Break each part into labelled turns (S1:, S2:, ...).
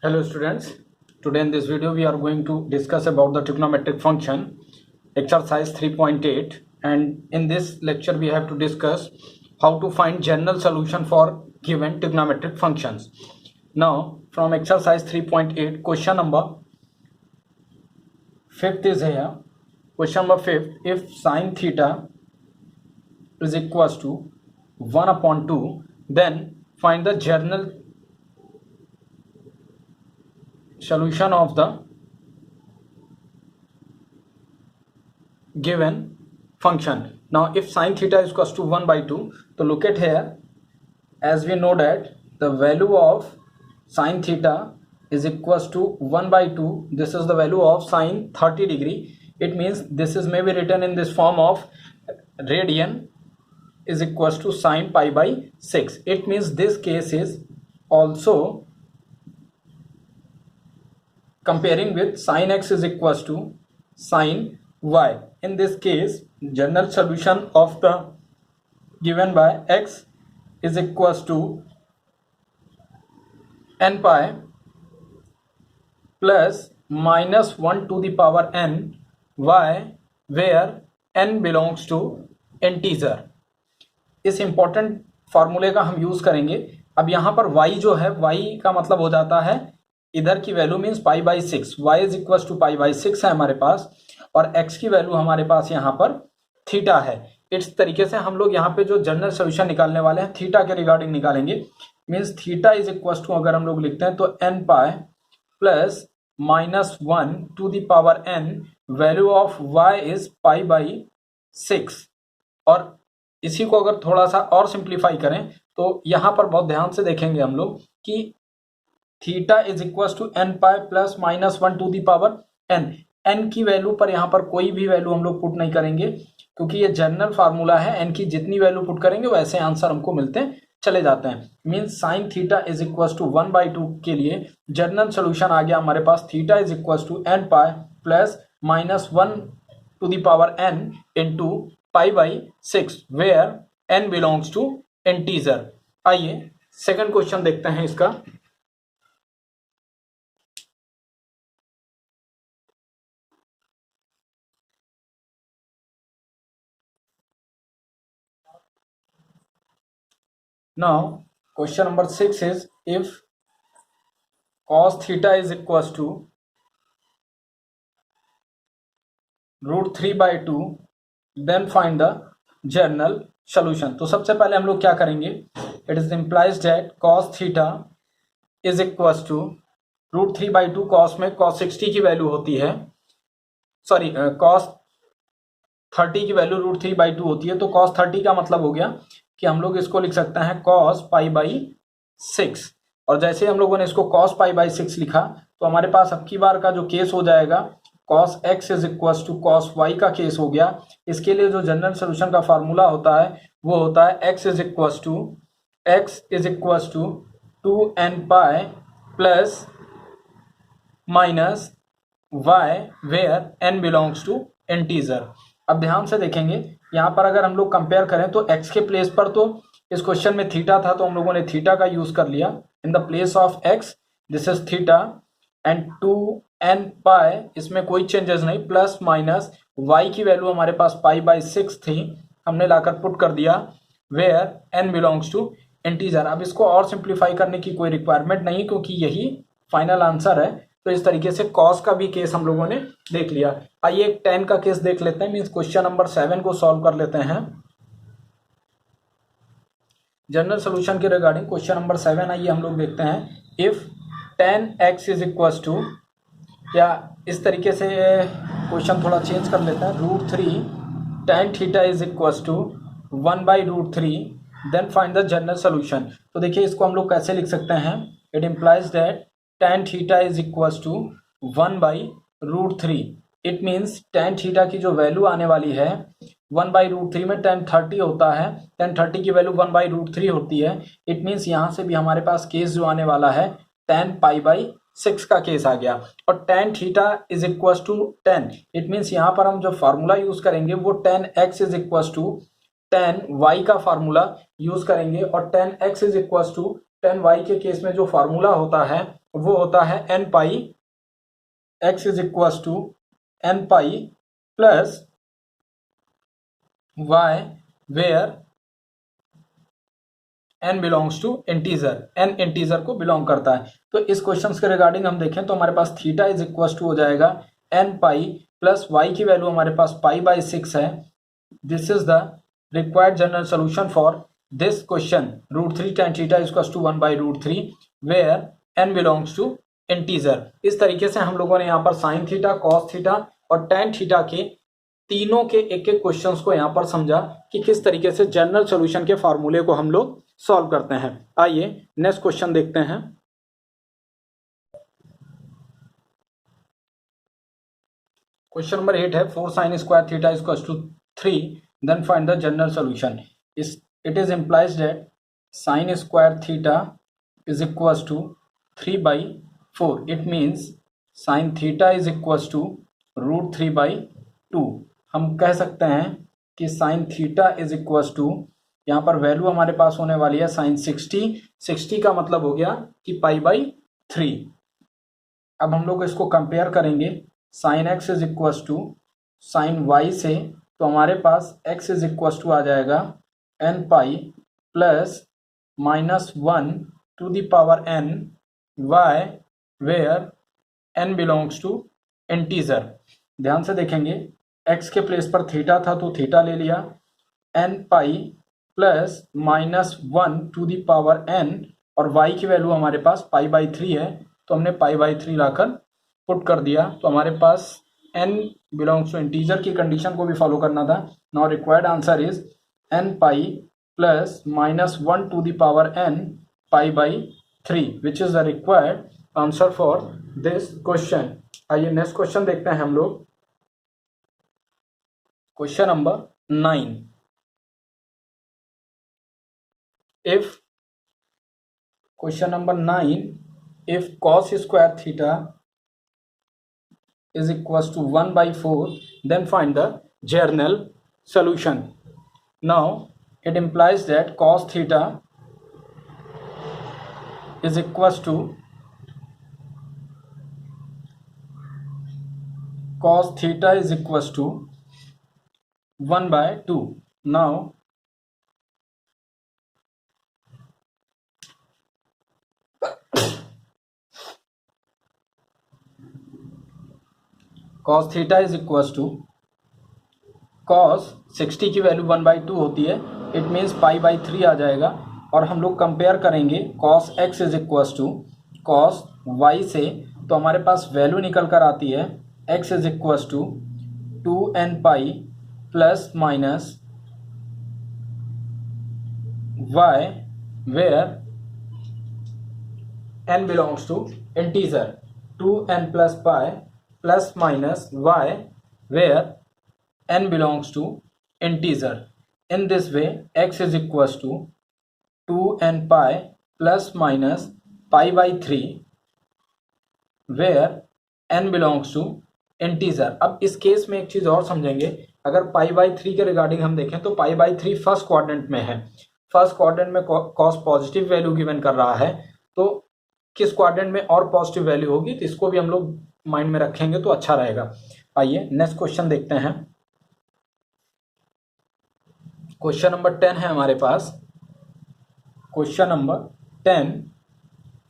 S1: Hello students, today in this video we are going to discuss about the trigonometric function exercise 3.8, and in this lecture we have to discuss how to find general solution for given trigonometric functions. Now from exercise 3.8 question number 5th is here. Question number 5th, if sine theta is equals to 1 upon 2, then find the general solution of the given function. Now if sine theta is equals to 1 by 2, so look at here, as we know that the value of sine theta is equals to 1 by 2. This is the value of sine 30 degree. It means this is may be written in this form of radian is equals to sine pi by 6. It means this case is also comparing with sin x is equals to sin y. In this case, general solution of the given by x is equals to n pi plus minus 1 to the power n y, where n belongs to integer. इस important फार्मूले का हम use करेंगे. अब यहाँ पर y जो है, y का मतलब हो जाता है इधर की value means pi by 6. y is equal to pi by 6 है हमारे पास, और x की वैल्यू हमारे पास यहाँ पर थीटा है. इस तरीके से हम लोग यहाँ पे जो जनरल सोल्यूशन निकालने वाले हैं थीटा के रिगार्डिंग निकालेंगे. Means theta is equal to अगर हम लोग लिखते हैं तो n pi plus minus 1 to the power n, value of y is pi by 6. और इसी को अगर थोड़ा सा और सिंप्लीफाई करें तो यहाँ पर बहुत ध्यान से देखेंगे हम लोग कि theta is equal to n pi plus minus 1 to the power n. N की वैल्यू पर यहाँ पर कोई भी वैल्यू हम लोग पुट नहीं करेंगे, क्योंकि ये जनरल फार्मूला है. एन की जितनी वैल्यू पुट करेंगे वैसे आंसर हमको मिलते चले जाते हैं. Means sine theta is equal to 1 by 2 के लिए जनरल सोल्यूशन आ गया हमारे पास. Theta is equal to n pi plus minus 1 to the power n into pi by 6, where n belongs to integer. आइए सेकंड क्वेश्चन देखते हैं इसका. Now question number 6 is, if cos theta is equals to root 3 by 2, then find the general solution. तो सबसे पहले हम लोग क्या करेंगे, it is implies that cos theta is equals to root 3 by 2. cos में cos 60 की वैल्यू होती है, सॉरी cos 30 की वैल्यू रूट 3 by 2 होती है. तो cos 30 का मतलब हो गया कि हम लोग इसको लिख सकते हैं cos पाई बाई 6. और जैसे हम लोगों ने इसको cos पाई बाई 6 लिखा तो हमारे पास अब की बार का जो केस हो जाएगा cos x is equal to cos y का केस हो गया. इसके लिए जो जनरल सोल्यूशन का फार्मूला होता है वो होता है x is equal to 2n pi plus minus y, where n belongs to integer. अब ध्यान से देखेंगे यहाँ पर अगर हम लोग कंपेयर करें तो x के प्लेस पर तो इस क्वेश्चन में थीटा था, तो हम लोगों ने थीटा का यूज कर लिया. In the place of x this is theta and 2n पाई, इसमें कोई चेंजेस नहीं, प्लस माइनस y की वैल्यू हमारे पास पाई बाई 6 थी, हमने लाकर पुट कर दिया, where n belongs to integer. अब इसको और सिंप्लीफाई करने की कोई रिक्वायरमेंट नहीं, क्योंकि यही फाइनल आंसर है. तो इस तरीके से cos का भी केस हम लोगों ने देख लिया. आइए एक tan का केस देख लेते हैं. मीन्स क्वेश्चन नंबर 7 को सॉल्व कर लेते हैं. जनरल सोल्यूशन के रिगार्डिंग क्वेश्चन नंबर 7 आइए हम लोग देखते हैं. If tan x is equal to, या इस तरीके से क्वेश्चन थोड़ा चेंज कर लेते हैं, root 3 tan theta is equal to 1 by root 3, then find the general solution. तो देखिए इसको हम लोग कैसे लिख सकते हैं. It implies that tan theta is equal to 1 by root 3. It means tan theta की जो वैल्यू आने वाली है 1 बाई रूट 3 में tan 30 होता है, tan 30 की वैल्यू 1 बाई रूट 3 होती है. इट मीन्स यहाँ से भी हमारे पास केस जो आने वाला है tan पाई बाई 6 का केस आ गया. और tan theta is equal to 10. It means यहाँ पर हम जो फार्मूला यूज करेंगे वो tan x is equal to tan y का फार्मूला यूज करेंगे, और tan x is equal to tan y के केस में जो फार्मूला होता है वो होता है n pi x is equal to n pi plus y where n belongs to integer, n integer को बिलोंग करता है। तो इस क्वेश्चन के रिगार्डिंग हम देखें तो हमारे पास थीटा इज इक्वल टू हो जाएगा n पाई प्लस वाई की वैल्यू हमारे पास पाई बाई 6 है। This is the required general solution for this question √3 tan theta is equal to 1 by √3 where n belongs to integer. इस तरीके से हम लोगों ने यहाँ पर साइन थीटा, कॉस थीटा और टेन थीटा के तीनों के एक एक क्वेश्चंस को यहाँ पर समझा कि किस तरीके से जनरल सॉल्यूशन के फार्मूले को हम लोग सॉल्व करते हैं। आइए नेक्स्ट क्वेश्चन देखते हैं। क्वेश्चन नंबर 8 है 4 sin square theta is equal to 3 then find the general solution. It is implies that sin square theta is equal to 3/4। It means sin theta is equal to √3/2। हम कह सकते हैं कि sin theta is equal to, यहाँ पर value हमारे पास होने वाली है sin 60 का मतलब हो गया कि पाई/3। अब हम लोग इसको कंपेयर करेंगे sin x is equal to sin y से, तो हमारे पास x इज इक्वल टू आ जाएगा n pi plus -1 to the power n y where n belongs to integer. ध्यान से देखेंगे x के प्लेस पर थीटा था तो थीटा ले लिया, n pi plus -1 to the power n और y की वैल्यू हमारे पास पाई/3 है तो हमने पाई/3 लाकर पुट कर दिया। तो हमारे पास n बिलोंग्स टू इंटीजर की कंडीशन को भी फॉलो करना था। Now required answer is n pi plus -1 to the power n पाई/3 which is the required answer for this question. आइए नेक्स्ट क्वेश्चन देखते हैं हम लोग। Question number 9। If question number 9, if cos square theta is equals to 1/4, then find the general solution. Now it implies that cos theta is equals to 1/2. Now cos theta is equal to cos 60 की value 1/2 होती है, it means पाई/3 आ जाएगा। और हम लोग compare करेंगे cos x is equal to cos y से, तो हमारे पास वैल्यू निकल कर आती है x is equal to 2n pi plus minus y where n belongs to integer. 2n plus pi plus minus y where n belongs to integer. In this way x is equals to 2n pi plus minus pi/3 where n belongs to integer. अब इस case में एक चीज और समझेंगे, अगर pi/3 के regarding हम देखें तो pi/3 फर्स्ट क्वाड्रेंट में है। फर्स्ट क्वाड्रेंट में cos पॉजिटिव वैल्यू गिवन कर रहा है, तो किस क्वाड्रेंट में और पॉजिटिव वैल्यू होगी तो इसको भी हम लोग माइंड में रखेंगे तो अच्छा रहेगा। आइए नेक्स्ट क्वेश्चन देखते हैं। क्वेश्चन नंबर 10 है हमारे पास। Question number 10,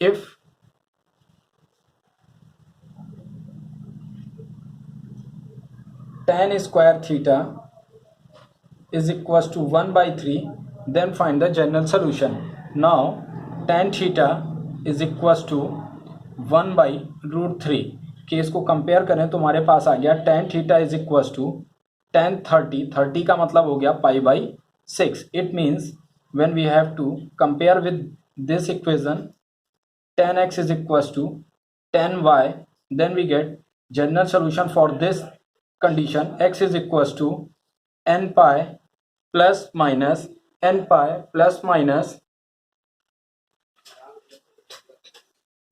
S1: if tan square theta is equal to 1/3 then find the general solution. Now tan theta is equal to 1/√3 case को कंपेयर करें तो हमारे पास आ गया tan theta is equal to tan 30 का मतलब हो गया पाई/6। It means when we have to compare with this equation tan x is equal to tan y, then we get general solution for this condition x is equal to n pi plus minus n pi plus minus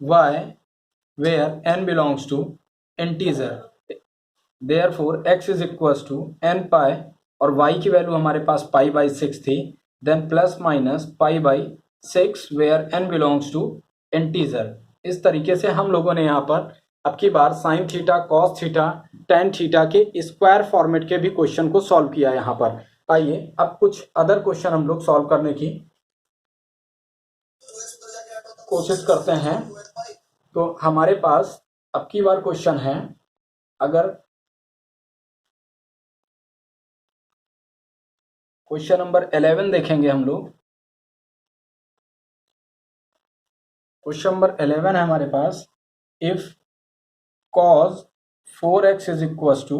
S1: y where n belongs to integer. Therefore x is equals to n pi और y की value हमारे पास पाई/6 थी, then plus minus पाई/3 6 where n belongs to integer. इस तरीके से हम लोगों ने यहाँ पर अब की बार sine theta, cos theta, tan theta के स्क्वायर फॉर्मेट के भी क्वेश्चन को सॉल्व किया यहाँ पर। आइए अब कुछ अदर क्वेश्चन हम लोग सॉल्व करने की कोशिश करते हैं। तो हमारे पास अब की बार क्वेश्चन है, अगर क्वेश्चन नंबर 11 देखेंगे हम लोग। क्वेश्चन नंबर 11 है हमारे पास, if cos 4x is equal to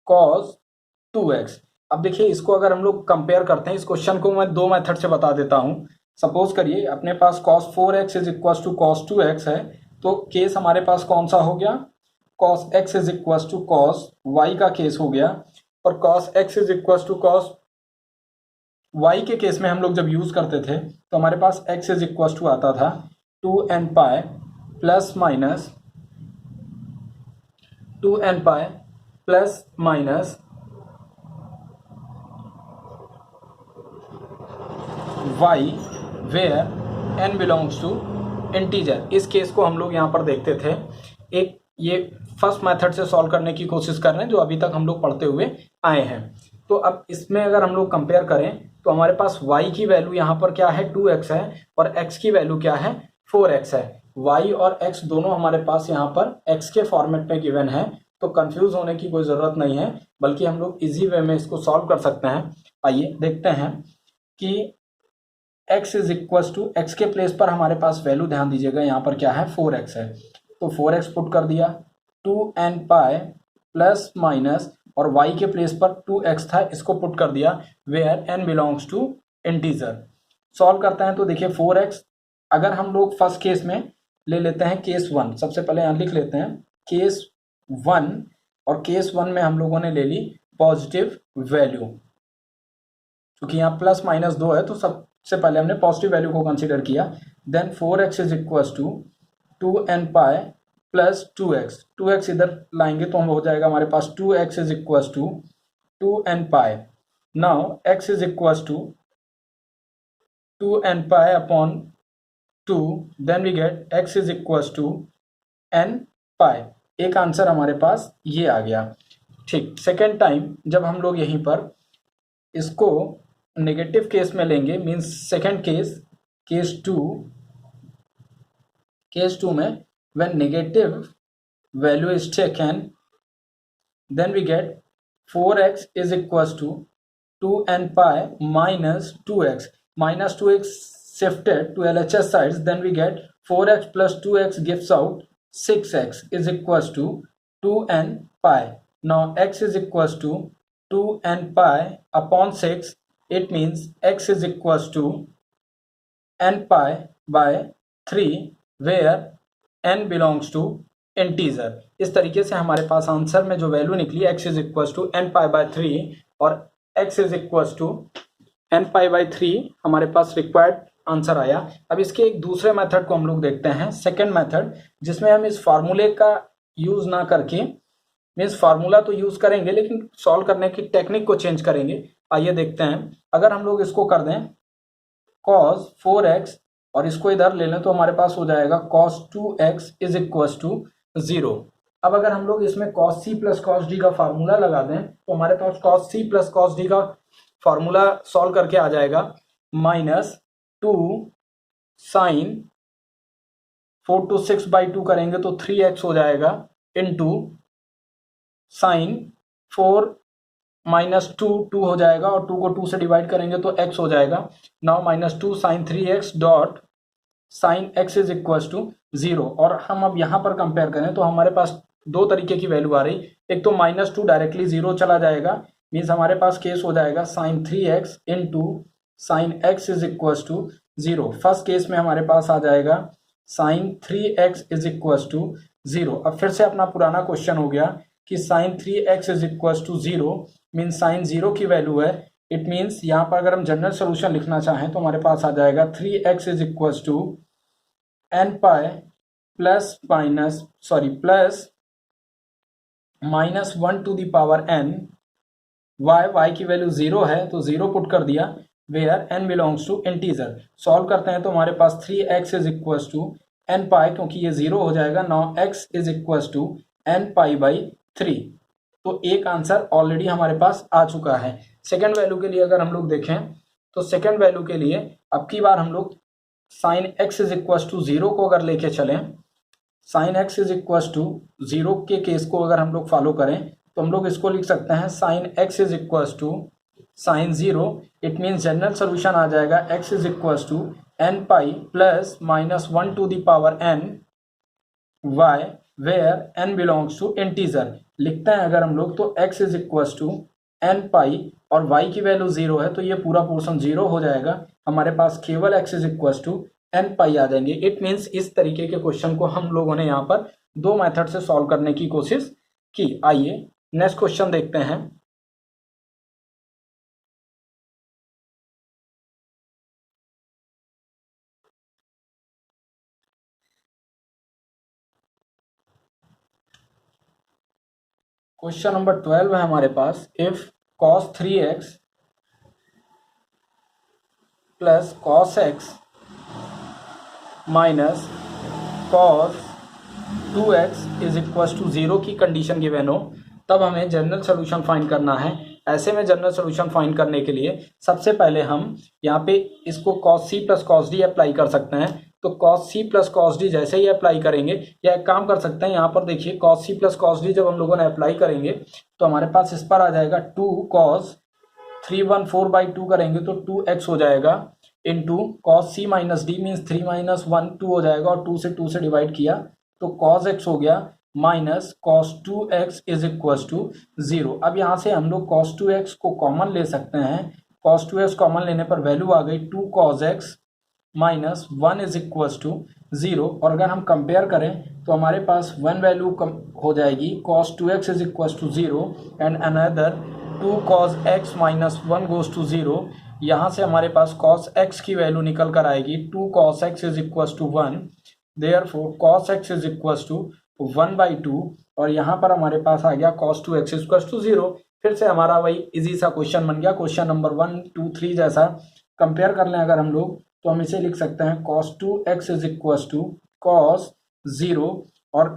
S1: cos 2x। अब देखिए इसको अगर हम लोग कंपेयर करते हैं, इस क्वेश्चन को मैं दो मेथड से बता देता हूं। सपोज करिए अपने पास cos 4x is equal to cos 2x है, तो केस हमारे पास कौन सा हो गया, cos x is equal to cos y का केस हो गया। और cos x is equal to cos y के केस में हम लोग जब यूज करते थे तो हमारे पास x इज इक्वल टू आता था 2n pi plus minus 2n pi plus minus y where n belongs to integer. इस केस को हम लोग यहाँ पर देखते थे। एक ये फर्स्ट मेथड से सॉल्व करने की कोशिश कर रहे हैं जो अभी तक हम लोग पढ़ते हुए आए हैं। तो अब इसमें अगर हम लोग कंपेयर करें तो हमारे पास y की वैल्यू यहाँ पर क्या है, 2x है, और x की वैल्यू क्या है, 4x है। y और x दोनों हमारे पास यहाँ पर x के फॉर्मेट में गिवन है, तो कंफ्यूज होने की कोई ज़रूरत नहीं है, बल्कि हम लोग इजी वे में इसको सॉल्व कर सकते हैं। आइए देखते हैं कि x is equal to, x के प्लेस पर हमारे पास वैल्यू ध्यान दीजिएगा यहाँ पर क्या है, 4x है, तो 4x पुट कर दिया, 2n पाई प्लस माइनस, और y के प्लेस पर 2x था, इसको पुट कर दिया where n belongs to integer. Solve करते हैं तो देखिए 4x, अगर हम लोग फर्स्ट केस में ले लेते हैं केस 1, सबसे पहले यहाँ लिख लेते हैं केस 1, और केस 1 में हम लोगों ने ले ली पॉजिटिव वैल्यू, क्योंकि यहाँ प्लस माइनस 2 है तो सबसे पहले हमने पॉजिटिव वैल्यू को कंसीडर किया। Then 4x is equal to 2n pi plus 2x, 2x इधर लाएंगे तो हम हो जाएगा हमारे पास 2x is equal to 2n pi. Now x is equal to 2n pi upon 2, then we get x is equal to n pi. एक answer हमारे पास ये आ गया। ठीक, सेकेंड टाइम जब हम लोग यहीं पर इसको नेगेटिव केस में लेंगे, means second case, case two में when negative value is taken, then we get 4x is equal to 2n pi minus 2x, minus 2x shifted to LHS sides, then we get 4x plus 2x gives out 6x is equals to 2n pi. Now x is equals to 2n pi upon 6. It means x is equals to n pi by 3 where n belongs to integer। इस तरीके से हमारे पास answer में जो value निकली x is equals to n pi by 3 और x is equals to n pi by 3 हमारे पास required answer आया। अब इसके एक दूसरे मेथड को हम लोग देखते हैं, सेकेंड मेथड, जिसमें हम इस फार्मूले का यूज ना करके, मीन्स फार्मूला तो यूज करेंगे लेकिन सॉल्व करने की टेक्निक को चेंज करेंगे। आइए देखते हैं, अगर हम लोग इसको कर दें cos 4x और इसको इधर ले लें तो हमारे पास हो जाएगा cos 2x is equal to 0। अब अगर हम लोग इसमें cos c plus cos d का फार्मूला लगा दें तो हमारे पास cos c plus cos d का फार्मूला सॉल्व करके आ जाएगा -2 साइन 4 to 6 by 2 करेंगे तो 3x हो जाएगा, इंटू साइन 4 माइनस 2 हो जाएगा, और 2 को 2 से डिवाइड करेंगे तो x हो जाएगा। Now -2 sine 3x dot sine x is equal to 0। और हम अब यहाँ पर कंपेयर करें तो हमारे पास दो तरीके की वैल्यू आ रही, एक तो -2 डायरेक्टली 0 चला जाएगा, मीन्स हमारे पास केस हो जाएगा sine 3x into sine x is equal to 0। First case में हमारे पास आ जाएगा sine 3x is equal to 0। अब फिर से अपना पुराना क्वेश्चन हो गया कि sine 3x is equal to 0 means sine 0 की वैल्यू है। इट मीन्स यहाँ पर अगर हम जनरल सोल्यूशन लिखना चाहें तो हमारे पास आ जाएगा 3x is equal to n pi plus -1 to the power n। y की वैल्यू 0 है तो 0 पुट कर दिया, where n belongs to integer. Solve करते हैं तो हमारे पास 3x is equals to n pi, क्योंकि ये 0 हो जाएगा। Now x is equals to n pi by 3। तो एक आंसर ऑलरेडी हमारे पास आ चुका है। सेकेंड वैल्यू के लिए अगर हम लोग देखें तो सेकेंड वैल्यू के लिए अब की बार हम लोग sine x is equals to 0 को अगर लेके चलें, sine x is equals to 0 के केस को अगर हम लोग फॉलो करें तो हम लोग इसको लिख सकते हैं sine x is equals to sine 0। It means general solution आ जाएगा x is equals to n pi plus minus 1 to the power n y where n belongs to integer. लिखते हैं अगर हम लोग तो x is equals to n pi और y की वैल्यू 0 है तो ये पूरा पोर्शन 0 हो जाएगा। हमारे पास केवल x is equals to n pi आ जाएंगे। इट मीन्स इस तरीके के क्वेश्चन को हम लोगों ने यहाँ पर दो मेथड से सॉल्व करने की कोशिश की। आइए नेक्स्ट क्वेश्चन देखते हैं। क्वेश्चन नंबर 12 है हमारे पास। If cos 3x plus cos x minus cos 2x is equal to 0 की कंडीशन गिवन हो, तब हमें जनरल सोल्यूशन फाइंड करना है। ऐसे में जनरल सोल्यूशन फाइंड करने के लिए सबसे पहले हम यहाँ पे इसको cos c plus cos d apply कर सकते हैं। तो cos c plus cos d जैसे ही अप्लाई करेंगे, या एक काम कर सकते हैं, यहाँ पर देखिए cos c plus cos d जब हम लोगों ने अप्लाई करेंगे तो हमारे पास इस पर आ जाएगा 2 cos 314/2 करेंगे तो 2x हो जाएगा into cos c minus D means 3 minus 1 2 हो जाएगा, और 2 से डिवाइड किया तो cos x हो गया minus cos 2x is equal to 0। अब यहाँ से हम लोग cos 2x को कॉमन ले सकते हैं। cos 2x कॉमन लेने पर वैल्यू आ गई 2 cos x minus 1 is equal to 0। और अगर हम कंपेयर करें तो हमारे पास 1 वैल्यू कम हो जाएगी, cos 2x is equal to 0 and another 2 cos x minus 1 गोज टू 0। यहाँ से हमारे पास cos x की वैल्यू निकल कर आएगी 2 cos x is equal to 1। Therefore cos x is equal to 1/2, और यहाँ पर हमारे पास आ गया cos 2x इक्वल टू 0। फिर से हमारा वही इजी सा क्वेश्चन बन गया। क्वेश्चन नंबर 1 2 3 जैसा कंपेयर कर लें अगर हम लोग तो हम इसे लिख सकते हैं cos 2x is equal to cos 0 और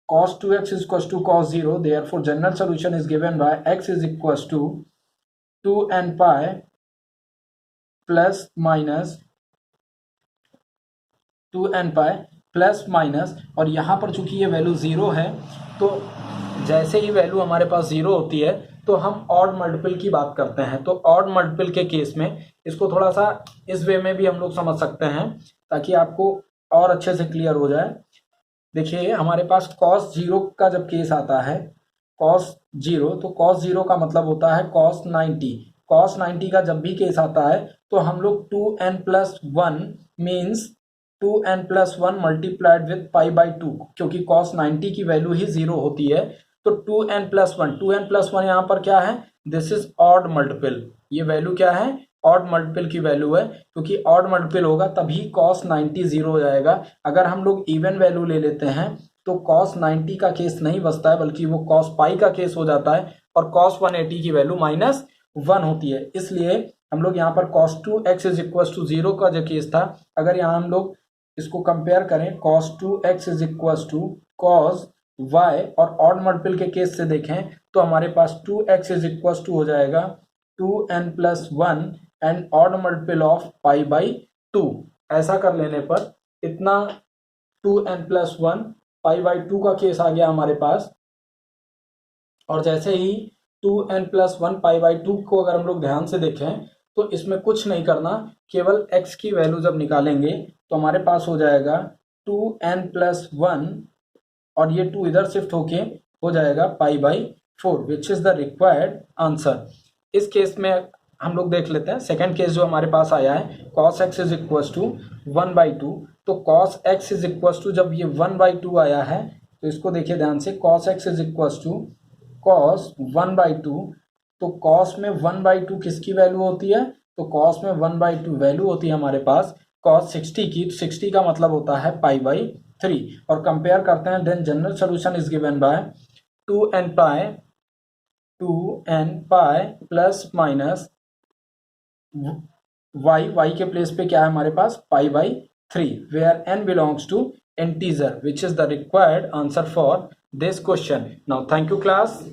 S1: cos 2x is equal to cos 0। Therefore general solution is given by x is equal to 2n pi plus minus 2n pi plus minus, और यहाँ पर चूंकि ये वैल्यू 0 है तो जैसे ही value हमारे पास 0 होती है तो हम ऑड मल्टीपल की बात करते हैं। तो ऑड मल्टीपल के केस में इसको थोड़ा सा इस वे में भी हम लोग समझ सकते हैं ताकि आपको और अच्छे से क्लियर हो जाए। देखिए हमारे पास cos 0 का जब केस आता है, cos 0, तो cos 0 का मतलब होता है cos 90। cos 90 का जब भी केस आता है तो हम लोग 2n plus 1 means 2n plus 1 multiplied with pi by 2, क्योंकि cos 90 की वैल्यू ही 0 होती है। तो 2n प्लस 1 यहाँ पर क्या है, दिस इज ऑड मल्टीपल। ये वैल्यू क्या है, ऑड मल्टीपल की वैल्यू है, क्योंकि ऑड मल्टीपल होगा तभी cos 90 0 हो जाएगा। अगर हम लोग इवन वैल्यू ले लेते हैं तो cos 90 का केस नहीं बचता है, बल्कि वो cos पाई का केस हो जाता है, और cos 180 की वैल्यू -1 होती है। इसलिए हम लोग यहाँ पर cos 2x is equal to 0 का जो केस था, अगर यहाँ हम लोग इसको कंपेयर करें cos 2x is equal to cos y और ऑड मल्टीपल के केस से देखें तो हमारे पास 2x इज इक्वल टू हो जाएगा 2n plus 1 and odd multiple of pi by 2। ऐसा कर लेने पर इतना 2n प्लस 1 पाई बाई 2 का केस आ गया हमारे पास। और जैसे ही 2n प्लस 1 पाई बाई 2 को अगर हम लोग ध्यान से देखें तो इसमें कुछ नहीं करना, केवल x की वैल्यू जब निकालेंगे तो हमारे पास हो जाएगा 2n प्लस 1 और ये 2 इधर शिफ्ट होके हो जाएगा pi by 4 which is the required answer. इस केस में हम लोग देख लेते हैं सेकेंड केस जो हमारे पाल आया है, cos x is equal to 1/2। तो cos x is equal to, जब ये 1/2 आया है तो इसको देखिए ध्यान से, cos x is equal to cos 1/2। तो cos में 1/2 किसकी वैल्यू होती है, तो cos में 1/2 वैल्यू होती है हमारे पास cos 60 की। 60 का मतलब होता है पाई बाई 3। और कंपेयर करते हैं, then general solution is given by 2n pi plus minus y के प्लेस पे क्या है हमारे पास pi/3 where n belongs to integer, which is the required answer for this question. Now thank you class.